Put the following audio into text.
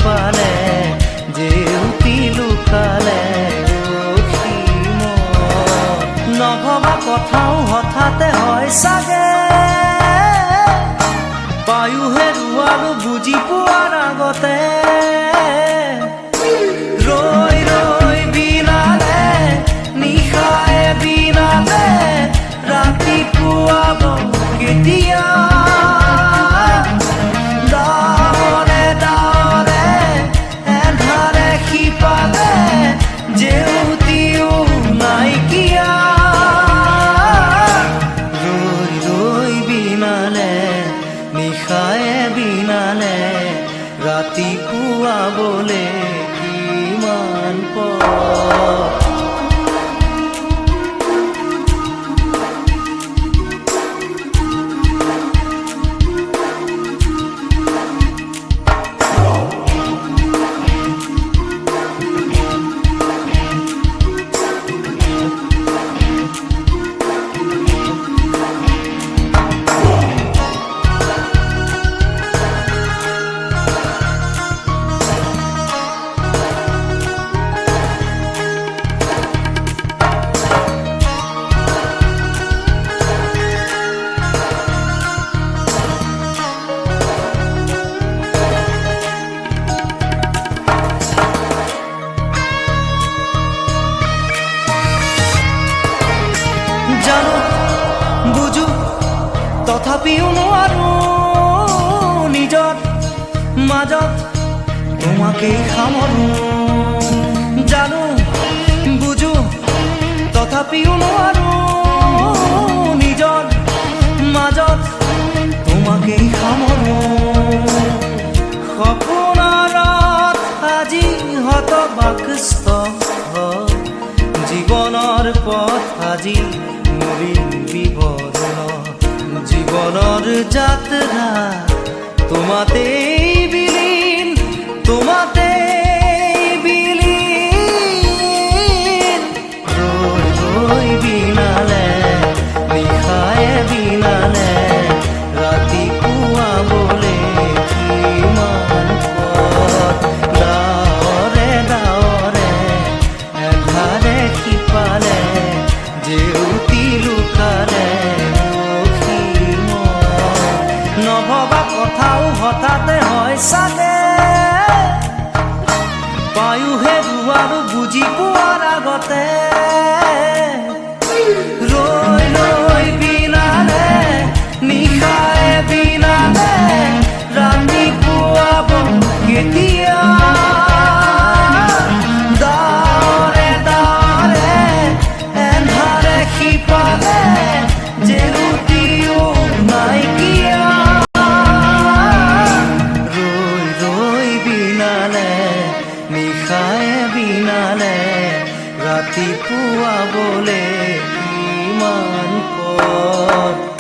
সিপালে জেউতি লুকালে নভবা কথাও হঠাতে হয় চাগে বায়ু হেৰুৱালো বুজি পোৱাৰ আগতে ৰৈ ৰৈ বিনালে নিশায়ে বিনালে ৰাতিপুৱাব কেতিয়া ডাৱৰে ডাৱৰে এন্ধাৰে সিপালে জেউতিও নাইকিয়া ৰৈ ৰৈ বিনালে নিশায়ে বিনালে ৰাতিপুৱাবলে কিমান পৰ জানো বুঝো তথাপিও নোৱাৰো নিজৰ মাজত তোমাকেই সামৰো জানো বুঝো তথাপিও নোৱাৰো নিজৰ মাজত তোমাকেই সামৰো সপোনত আজি হতবাকস্থ জীৱনৰ পথ আজি মলিন বিবৰণ জীৱনৰ যাত্ৰা তোমাতেই বিলীন তোমাতেই বিলীন ৰৈ ৰৈ বিনালে নিশায়ে বিনালে ৰাতিপুৱাবলে কিমান পথ ডাৱৰে ডাৱৰে এন্ধাৰে সিপালে জেউতি লুকালে নভবা কথাও হঠাতে হয় চাগে বায়ু হেৰুৱালো বুজি পোৱাৰ আগতে ৰৈ ৰৈ বিনালে নিশায়ে বিনালে ৰাতিপুৱাব কেতিয়া ডাৱৰে ডাৱৰে এন্ধাৰে সিপালে জেউতিও নাইকিয়া ৰৈ ৰৈ বিনালে নিশায়ে বিনালে ৰাতিপুৱাবলে কিমান পথ